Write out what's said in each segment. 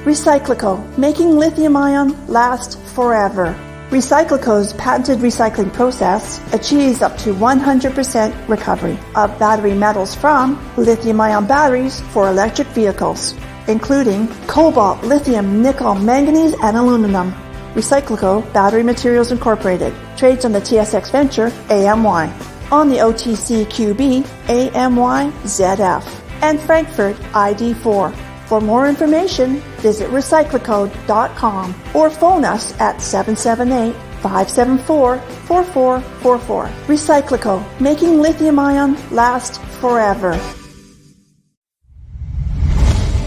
Recyclico, making lithium-ion last forever. Recyclico's patented recycling process achieves up to 100% recovery of battery metals from lithium-ion batteries for electric vehicles, including cobalt, lithium, nickel, manganese, and aluminum. Recyclico Battery Materials Incorporated trades on the TSX Venture AMY, on the OTCQB AMYZF, and Frankfurt ID4. For more information, visit recyclicode.com or phone us at 778-574-4444. Recyclico, making lithium-ion last forever.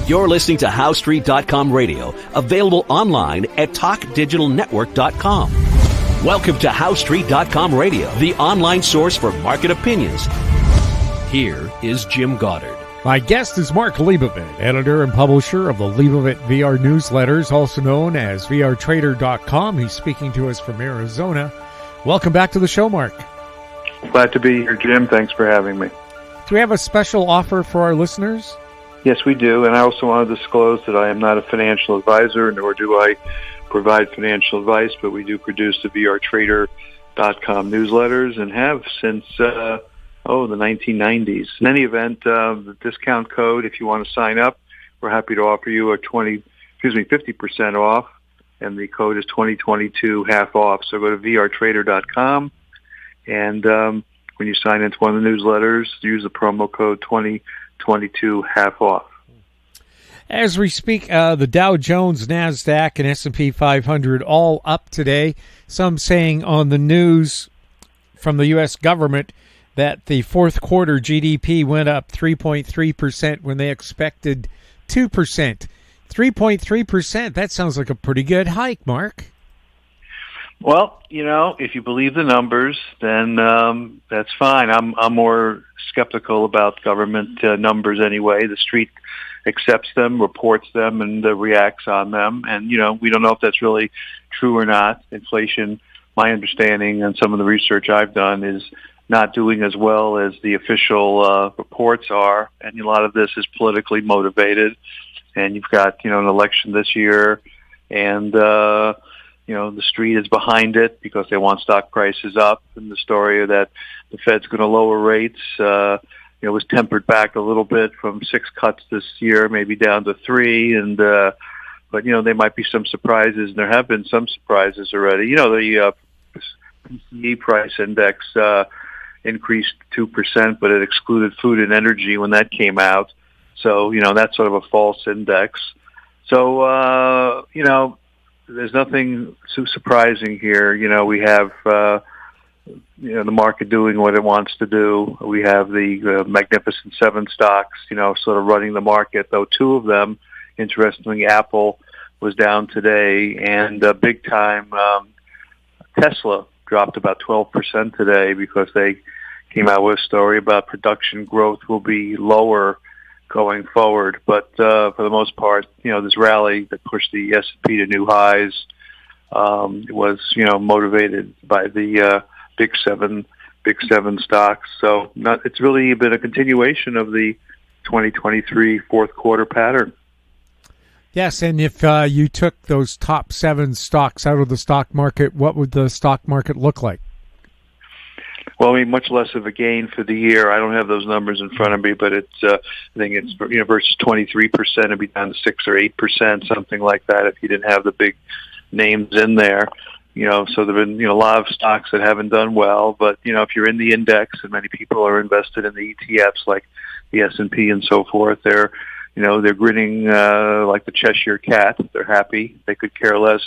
You're listening to HowStreet.com radio, available online at TalkDigitalNetwork.com. Welcome to HowStreet.com radio, the online source for market opinions. Here is Jim Goddard. My guest is Mark Leibovit, editor and publisher of the Leibovit VR newsletters, also known as VRTrader.com. He's speaking to us from Arizona. Welcome back to the show, Mark. Glad to be here, Jim. Thanks for having me. Do we have a special offer for our listeners? Yes, we do. And I also want to disclose that I am not a financial advisor, nor do I provide financial advice, but we do produce the VRTrader.com newsletters and have since the 1990s. In any event, the discount code, if you want to sign up, we're happy to offer you 50% off, and the code is 2022 half off. So go to VRTrader.com, and when you sign into one of the newsletters, use the promo code 2022 half off. As we speak, the Dow Jones, NASDAQ, and S&P 500 all up today. Some saying on the news from the U.S. government that the fourth quarter GDP went up 3.3% when they expected 2%. 3.3%, that sounds like a pretty good hike, Mark. Well, if you believe the numbers, then that's fine. I'm more skeptical about government numbers anyway. The street accepts them, reports them, and reacts on them. And, we don't know if that's really true or not. Inflation, my understanding and some of the research I've done, is not doing as well as the official reports are, and a lot of this is politically motivated. And you've got an election this year, and the street is behind it because they want stock prices up. And the story that the Fed's going to lower rates was tempered back a little bit from 6 cuts this year, maybe down to 3. And but there might be some surprises, and there have been some surprises already. The PCE price index increased 2%, but it excluded food and energy when that came out. So, that's sort of a false index. So, there's nothing so surprising here. We have, the market doing what it wants to do. We have the Magnificent Seven stocks, sort of running the market, though 2 of them, interestingly, Apple was down today, and big time Tesla dropped about 12% today because they came out with a story about production growth will be lower going forward. But for the most part, this rally that pushed the S&P to new highs was, motivated by the big seven stocks. So it's really been a continuation of the 2023 fourth quarter pattern. Yes, and if you took those top 7 stocks out of the stock market, what would the stock market look like? Well, much less of a gain for the year. I don't have those numbers in front of me, but it's I think it's versus 23%, it'd be down to 6 or 8%, something like that, if you didn't have the big names in there. So there've been a lot of stocks that haven't done well, but if you're in the index, and many people are invested in the ETFs like the S&P and so forth, they're grinning like the Cheshire cat. They're happy. They could care less,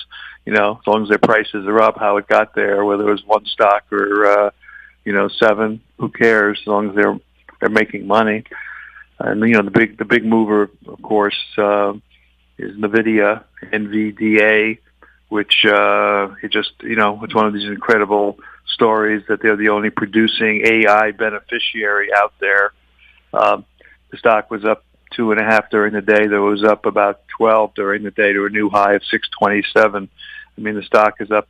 as long as their prices are up, how it got there, whether it was one stock or 7. Who cares? As long as they're making money. And the big mover, of course, is NVDA, which it's one of these incredible stories that they're the only producing AI beneficiary out there. The stock was up 2.5 during the day. That was up about 12 during the day to a new high of 627. The stock is up.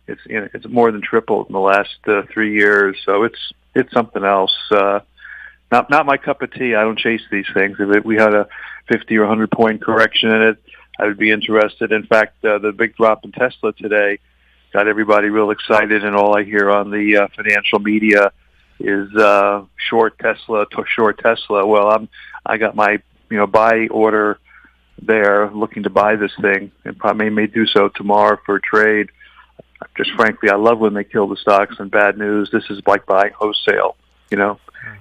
It's more than tripled in the last 3 years. So it's something else. Not my cup of tea. I don't chase these things. If we had a 50 or 100 point correction in it, I would be interested. In fact, the big drop in Tesla today got everybody real excited, and all I hear on the financial media is short Tesla. Well, I got my buy order there, looking to buy this thing, and probably may do so tomorrow for a trade. Just frankly, I love when they kill the stocks and bad news. This is like buying wholesale,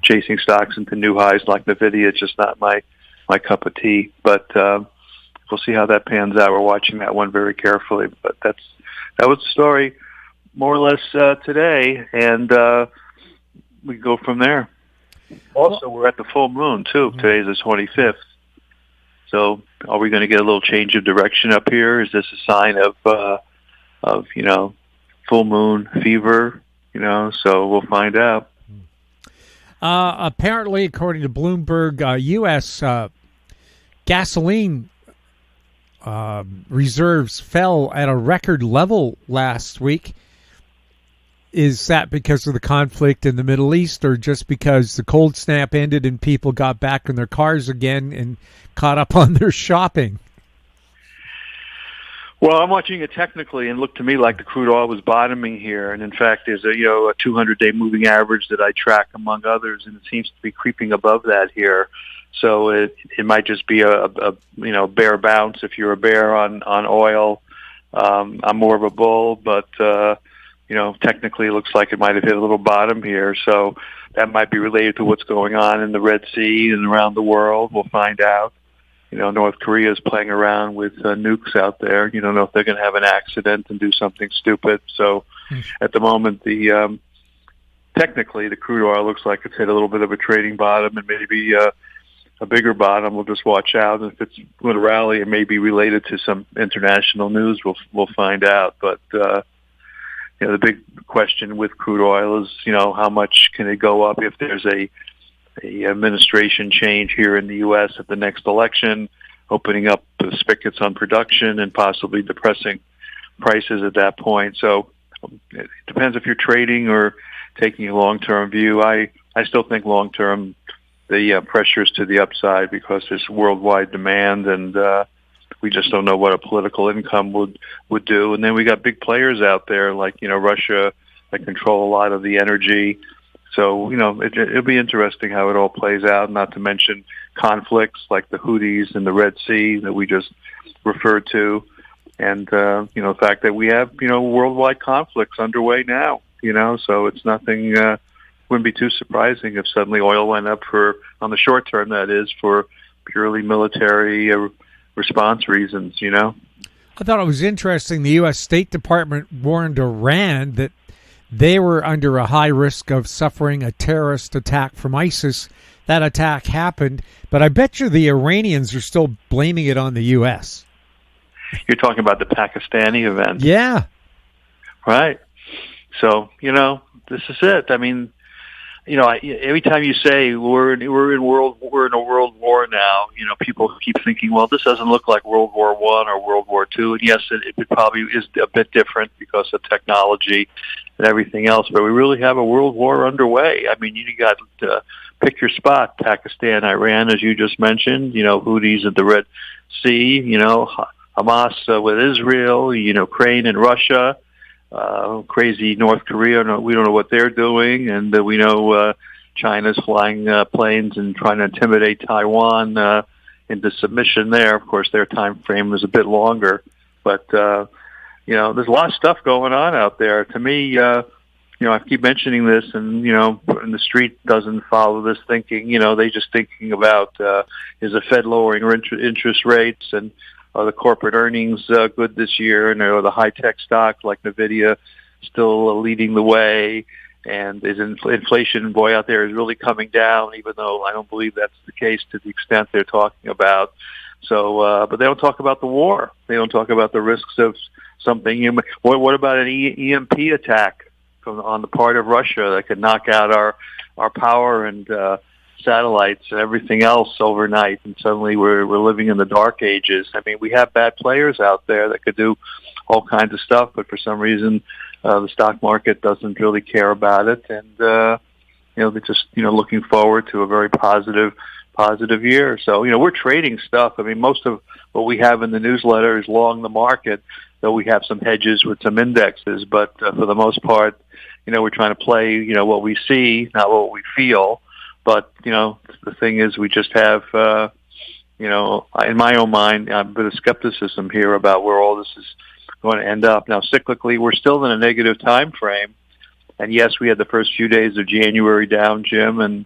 chasing stocks into new highs like NVIDIA. It's just not my cup of tea. But we'll see how that pans out. We're watching that one very carefully. But that was the story, more or less, today, and we go from there. Also, we're at the full moon, too. Today is the 25th. So are we going to get a little change of direction up here? Is this a sign of full moon fever? So we'll find out. Apparently, according to Bloomberg, U.S. Gasoline reserves fell at a record level last week. Is that because of the conflict in the Middle East, or just because the cold snap ended and people got back in their cars again and caught up on their shopping? Well, I'm watching it technically, and looked to me like the crude oil was bottoming here. And in fact, there's a 200-day moving average that I track among others, and it seems to be creeping above that here. So it might just be a bear bounce. If you're a bear on oil, I'm more of a bull, but technically it looks like it might have hit a little bottom here. So that might be related to what's going on in the Red Sea and around the world. We'll find out. North Korea is playing around with nukes out there. You don't know if they're going to have an accident and do something stupid. So at the moment, technically the crude oil looks like it's hit a little bit of a trading bottom, and maybe a bigger bottom. We'll just watch out. If it's going to rally, it may be related to some international news. We'll find out. But the big question with crude oil is, how much can it go up if there's a administration change here in the U.S. at the next election, opening up the spigots on production and possibly depressing prices at that point. So it depends if you're trading or taking a long-term view. I still think long-term the pressures to the upside, because there's worldwide demand, and we just don't know what a political income would do. And then we got big players out there like Russia that control a lot of the energy. So, it'll be interesting how it all plays out, not to mention conflicts like the Houthis in the Red Sea that we just referred to. And, the fact that we have, worldwide conflicts underway now, so it's nothing, wouldn't be too surprising if suddenly oil went up on the short term, that is, for purely military response reasons, I thought it was interesting. The U.S. State Department warned Iran that they were under a high risk of suffering a terrorist attack from ISIS. That attack happened, but I bet you the Iranians are still blaming it on the U.S. You're talking about the Pakistani event. Yeah. Right. So, this is it. I mean, every time you say we're in a world war now, people keep thinking, well, this doesn't look like World War I or World War II. And yes, it probably is a bit different because of technology and everything else. But we really have a world war underway. I mean, you got to pick your spot: Pakistan, Iran, as you just mentioned. Houthis at the Red Sea. Hamas with Israel. Ukraine and Russia. Crazy North Korea. We don't know what they're doing, and we know China's flying planes and trying to intimidate Taiwan into submission there. Of course, their time frame is a bit longer, but there's a lot of stuff going on out there. To me, I keep mentioning this, and and the street doesn't follow this thinking. They just thinking about is the Fed lowering interest rates, and are the corporate earnings good this year, and are the high-tech stocks like NVIDIA still leading the way? And is inflation, out there, is really coming down, even though I don't believe that's the case to the extent they're talking about. So, but they don't talk about the war. They don't talk about the risks of something. What about an EMP attack on the part of Russia that could knock out our power and satellites and everything else overnight, and suddenly we're living in the dark ages? I mean, we have bad players out there that could do all kinds of stuff, but for some reason the stock market doesn't really care about it, and they're just looking forward to a very positive positive year. So, we're trading stuff. I mean, most of what we have in the newsletter is long the market, though we have some hedges with some indexes. But for the most part, we're trying to play, what we see, not what we feel. But, the thing is, we just have, in my own mind, a bit of skepticism here about where all this is going to end up. Now, cyclically, we're still in a negative time frame. And yes, we had the first few days of January down, Jim, and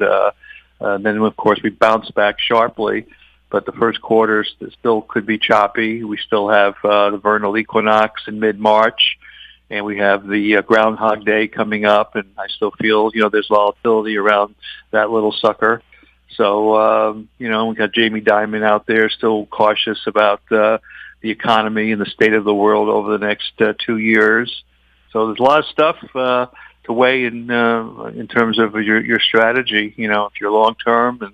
then, of course, we bounced back sharply. But the first quarter still could be choppy. We still have the vernal equinox in mid-March, and we have the Groundhog Day coming up, and I still feel, there's volatility around that little sucker. So, we got Jamie Dimon out there still cautious about the economy and the state of the world over the next 2 years. So there's a lot of stuff to weigh in terms of your strategy. If you're long-term and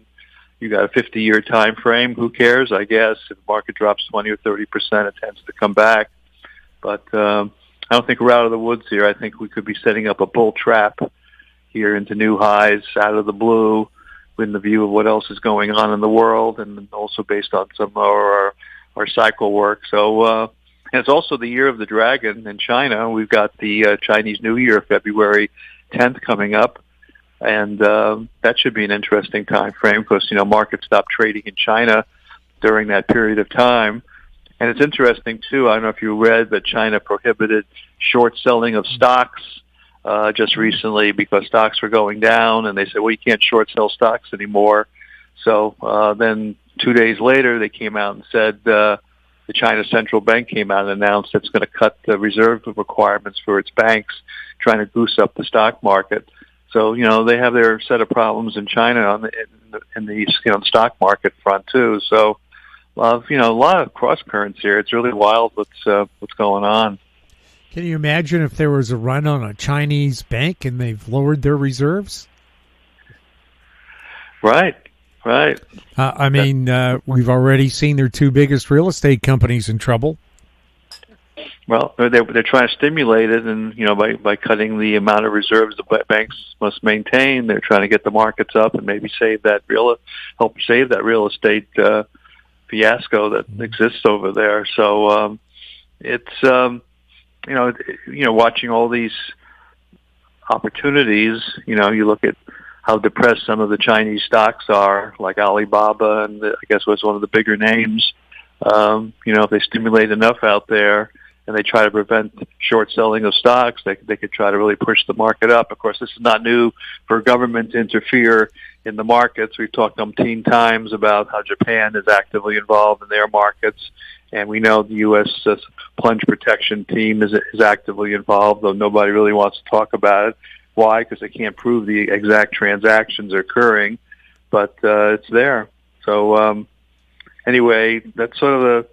you got a 50-year time frame, who cares, I guess. If the market drops 20 or 30%, it tends to come back. But I don't think we're out of the woods here. I think we could be setting up a bull trap here into new highs out of the blue in the view of what else is going on in the world, and also based on some of our cycle work. So and it's also the year of the dragon in China. We've got the Chinese New Year, February 10th, coming up. And that should be an interesting time frame because, markets stop trading in China during that period of time. And it's interesting, too. I don't know if you read that China prohibited short selling of stocks just recently because stocks were going down. And they said, well, you can't short sell stocks anymore. So then 2 days later, they came out and said the China Central Bank came out and announced it's going to cut the reserve requirements for its banks, trying to goose up the stock market. So, they have their set of problems in China in the stock market front, too. So, a lot of cross currents here. It's really wild what's going on. Can you imagine if there was a run on a Chinese bank and they've lowered their reserves? Right. We've already seen their two biggest real estate companies in trouble. Well, they're trying to stimulate it, and by cutting the amount of reserves the banks must maintain, they're trying to get the markets up and maybe help save that real estate fiasco that exists over there. So it's watching all these opportunities. You look at how depressed some of the Chinese stocks are, like Alibaba, and I guess was one of the bigger names. If they stimulate enough out there and they try to prevent short selling of stocks, they could try to really push the market up. Of course, this is not new for government to interfere in the markets. We've talked umpteen times about how Japan is actively involved in their markets, and we know the U.S. plunge protection team is actively involved, though nobody really wants to talk about it. Why? Because they can't prove the exact transactions are occurring, but it's there. So anyway, that's sort of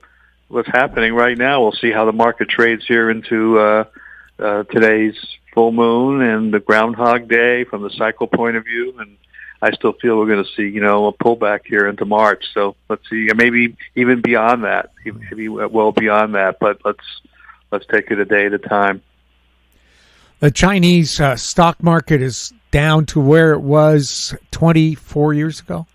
what's happening right now. We'll see how the market trades here into today's full moon and the Groundhog Day from the cycle point of view. And I still feel we're going to see, a pullback here into March. So let's see, maybe even beyond that, maybe well beyond that. But let's take it a day at a time. The Chinese stock market is down to where it was 24 years ago.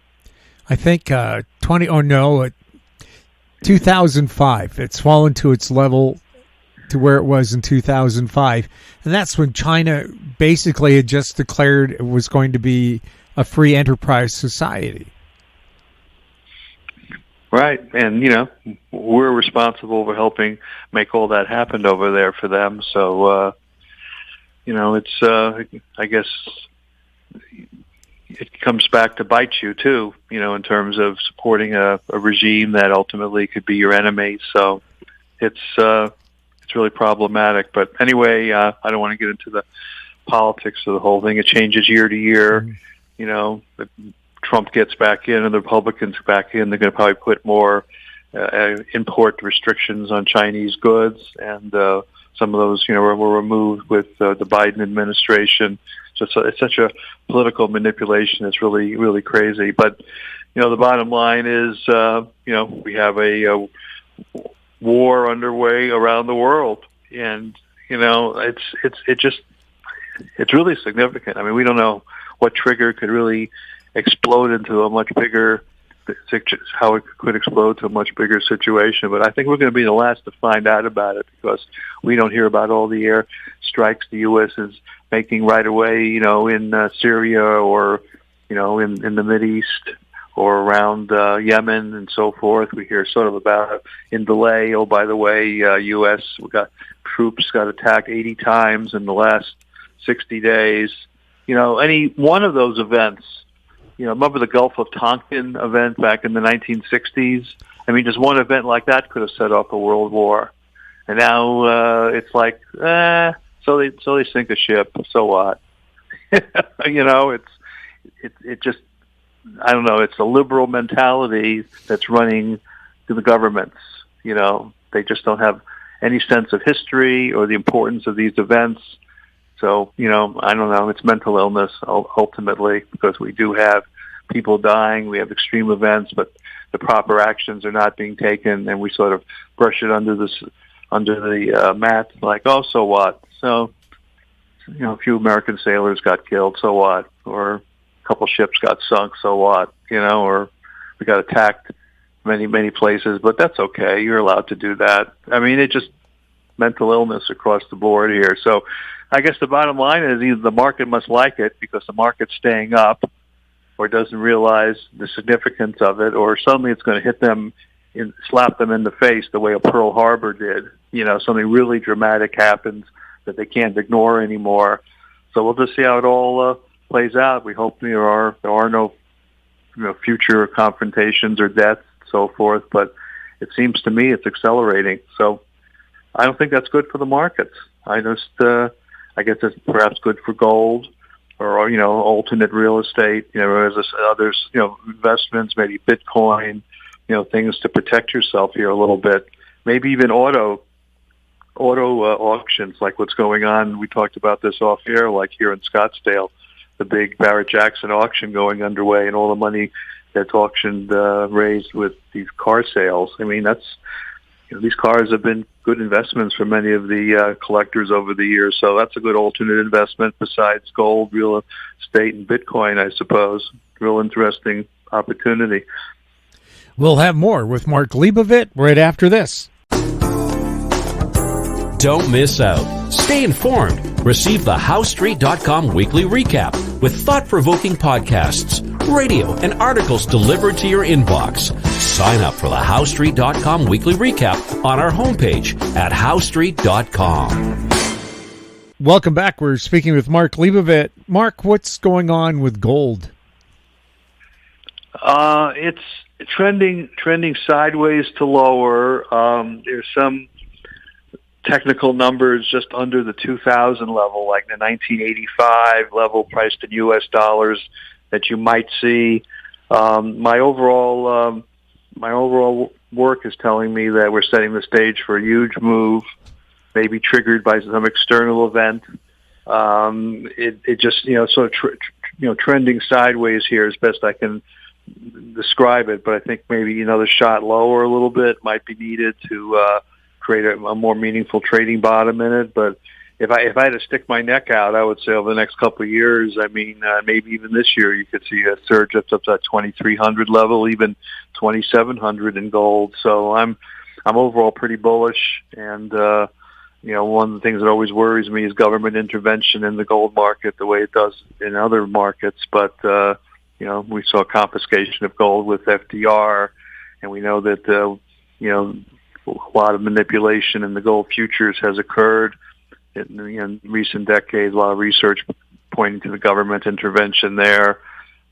I think 2005. It's fallen to its level to where it was in 2005. And that's when China basically had just declared it was going to be a free enterprise society. Right. And, we're responsible for helping make all that happen over there for them. So, it's, I guess it comes back to bite you too, in terms of supporting a regime that ultimately could be your enemy. So it's really problematic. But anyway, I don't want to get into the politics of the whole thing. It changes year to year. If Trump gets back in and the Republicans back in, they're going to probably put more import restrictions on Chinese goods, and some of those, were removed with the Biden administration. So it's such a political manipulation. It's really, really crazy. But, the bottom line is, we have a war underway around the world, and it's really significant. I mean, we don't know what trigger could really explode into a much bigger how it could explode to a much bigger situation. But I think we're going to be the last to find out about it because we don't hear about all the air strikes the U.S. is making right away, in Syria or, in the Mideast or around Yemen and so forth. We hear sort of about in delay. Oh, by the way, U.S. Troops got attacked 80 times in the last 60 days. Any one of those events, remember the Gulf of Tonkin event back in the 1960s? I mean, just one event like that could have set off a world war. And now it's like, so they sink a ship. So what? It just, I don't know. It's a liberal mentality that's running to the governments. They just don't have any sense of history or the importance of these events. So, I don't know. It's mental illness ultimately because we do have people dying. We have extreme events, but the proper actions are not being taken, and we sort of brush it under the mat, like, oh, so what? So, a few American sailors got killed, so what? Or a couple ships got sunk, so what? Or we got attacked many places, but that's okay. You're allowed to do that. I mean, it's just mental illness across the board here. So I guess the bottom line is either the market must like it because the market's staying up or doesn't realize the significance of it, or suddenly it's going to hit them, slap them in the face the way a Pearl Harbor did. Something really dramatic happens that they can't ignore anymore. So we'll just see how it all plays out. We hope there are no future confrontations or deaths and so forth, but it seems to me it's accelerating. So I don't think that's good for the markets. I guess it's perhaps good for gold or, alternate real estate, as others, investments, maybe Bitcoin, things to protect yourself here a little bit. Maybe even auto auctions like what's going on. We talked about this off air, like here in Scottsdale, the big Barrett-Jackson auction going underway and all the money that's auctioned, raised with these car sales. I mean, these cars have been good investments for many of the collectors over the years. So that's a good alternate investment besides gold, real estate, and Bitcoin, I suppose. Real interesting opportunity. We'll have more with Mark Leibovit right after this. Don't miss out. Stay informed. Receive the HowStreet.com weekly recap with thought-provoking podcasts, radio, and articles delivered to your inbox. Sign up for the HowStreet.com weekly recap on our homepage at HowStreet.com. Welcome back. We're speaking with Mark Leibovit. Mark, what's going on with gold? It's trending sideways to lower. There's some technical numbers just under the 2000 level, like the 1985 level priced in U.S. dollars that you might see. My overall work is telling me that we're setting the stage for a huge move, maybe triggered by some external event. It just sort of trending sideways here as best I can describe it. But I think maybe another shot lower a little bit might be needed to create a more meaningful trading bottom in it. But if I had to stick my neck out, I would say over the next couple of years, I mean, maybe even this year, you could see a surge up to that 2,300 level, even 2,700 in gold. So I'm overall pretty bullish. And, one of the things that always worries me is government intervention in the gold market the way it does in other markets. But, we saw confiscation of gold with FDR, and we know that, a lot of manipulation in the gold futures has occurred in recent decades. A lot of research pointing to the government intervention there.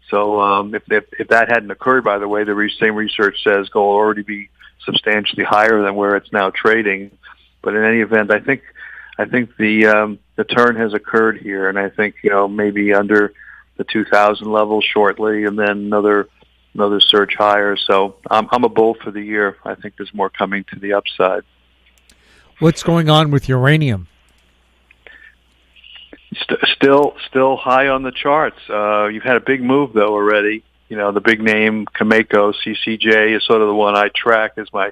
So if that hadn't occurred, by the way, the same research says gold will already be substantially higher than where it's now trading. But in any event, I think the turn has occurred here, and I think maybe under the 2000 level shortly, and then another surge higher. So I'm a bull for the year. I think there's more coming to the upside. What's going on with uranium? Still high on the charts. You've had a big move though already. The big name Cameco CCJ is sort of the one I track as my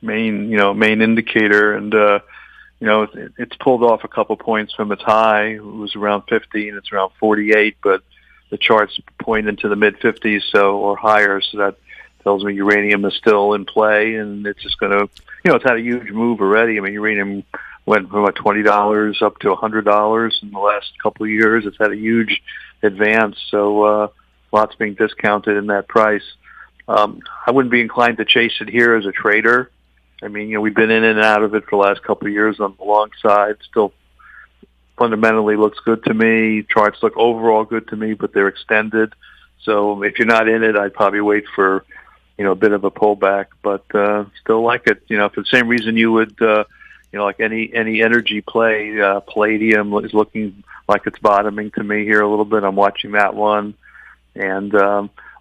main indicator, and it's pulled off a couple points from its high. It was around 50 and it's around 48, but the charts point into the mid 50s or higher, so tells me uranium is still in play, and it's just going to, it's had a huge move already. I mean, uranium went from about $20 up to $100 in the last couple of years. It's had a huge advance, so lots being discounted in that price. I wouldn't be inclined to chase it here as a trader. I mean, we've been in and out of it for the last couple of years on the long side. Still fundamentally looks good to me. Charts look overall good to me, but they're extended. So if you're not in it, I'd probably wait for, a bit of a pullback, but still like it, for the same reason you would, like any energy play. Palladium is looking like it's bottoming to me here a little bit. I'm watching that one. And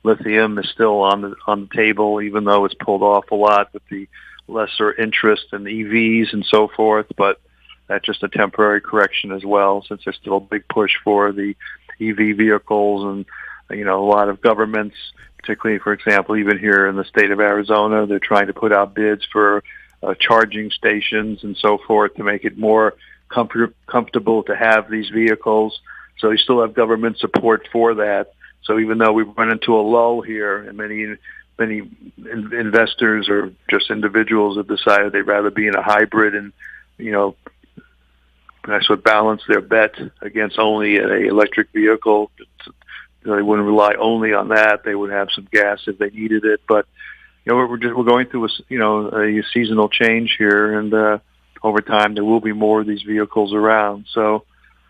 lithium is still on the table, even though it's pulled off a lot with the lesser interest in EVs and so forth, but that's just a temporary correction as well, since there's still a big push for the EV vehicles. And, a lot of governments, particularly, for example, even here in the state of Arizona, they're trying to put out bids for charging stations and so forth to make it more comfortable to have these vehicles. So you still have government support for that. So even though we've run into a lull here, and many investors or just individuals have decided they'd rather be in a hybrid and, that's what balance their bet against only an electric vehicle. They wouldn't rely only on that. They would have some gas if they needed it. But we're going through a seasonal change here, and over time there will be more of these vehicles around. So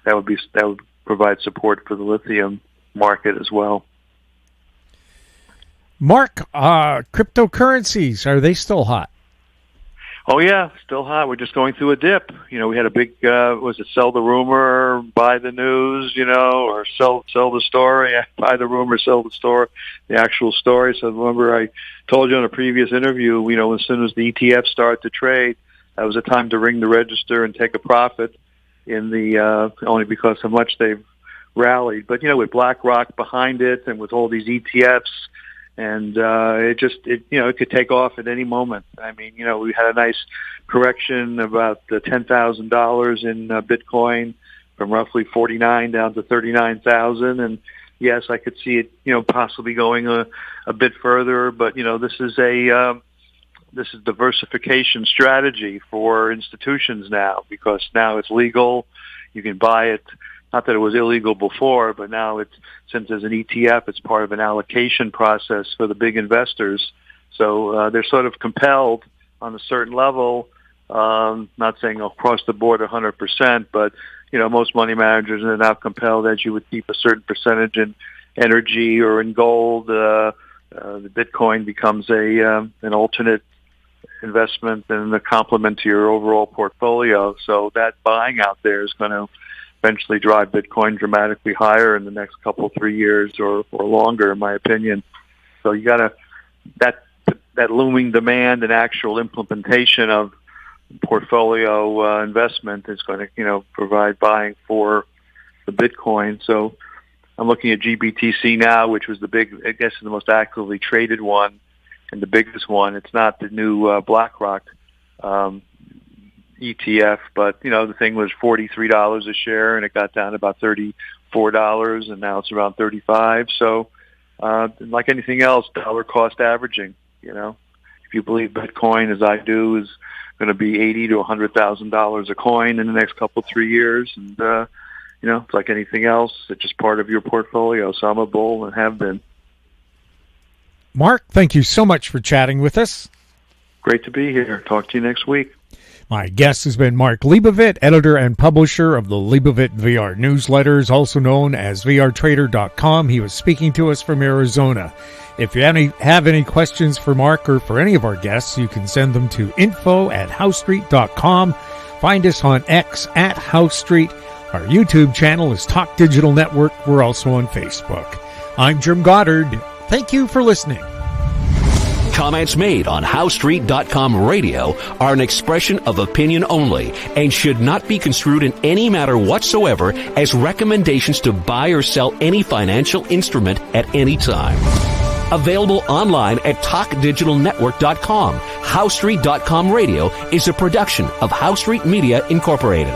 that would provide support for the lithium market as well. Mark, cryptocurrencies, are they still hot? Oh yeah, still hot. We're just going through a dip. We had a big, was it sell the rumor, buy the news, or sell the story, buy the rumor, sell the story, the actual story. So remember I told you in a previous interview, as soon as the ETF started to trade, that was a time to ring the register and take a profit in the, only because how much they've rallied. But, with BlackRock behind it and with all these ETFs, and it could take off at any moment. I mean, we had a nice correction about $10,000 in Bitcoin from roughly 49 down to 39,000. And yes, I could see it, possibly going a bit further. But this is diversification strategy for institutions now, because now it's legal. You can buy it. Not that it was illegal before, but now since there's an ETF, it's part of an allocation process for the big investors. So they're sort of compelled on a certain level, not saying across the board 100%, but, most money managers are now compelled that you would keep a certain percentage in energy or in gold. The Bitcoin becomes an alternate investment and a complement to your overall portfolio. So that buying out there is going to eventually drive Bitcoin dramatically higher in the next 3 years or longer, in my opinion. So you got that looming demand and actual implementation of portfolio investment is going to provide buying for the Bitcoin. So I'm looking at GBTC now, which was the most actively traded one and the biggest one. It's not the new BlackRock ETF, but the thing was $43 a share, and it got down to about $34, and now it's around $35. So, like anything else, dollar cost averaging. If you believe Bitcoin, as I do, is going to be $80,000 to $100,000 a coin in the next 3 years, and it's like anything else. It's just part of your portfolio. So I'm a bull and have been. Mark, thank you so much for chatting with us. Great to be here. Talk to you next week. My guest has been Mark Leibovit, editor and publisher of the Leibovit VR newsletters, also known as VRTrader.com. He was speaking to us from Arizona. If you have any questions for Mark or for any of our guests, you can send them to info@HoweStreet.com. Find us on X @HoweStreet. Our YouTube channel is Talk Digital Network. We're also on Facebook. I'm Jim Goddard. Thank you for listening. Comments made on HoweStreet.com radio are an expression of opinion only and should not be construed in any matter whatsoever as recommendations to buy or sell any financial instrument at any time. Available online at TalkDigitalNetwork.com. HoweStreet.com radio is a production of HoweStreet Media Incorporated.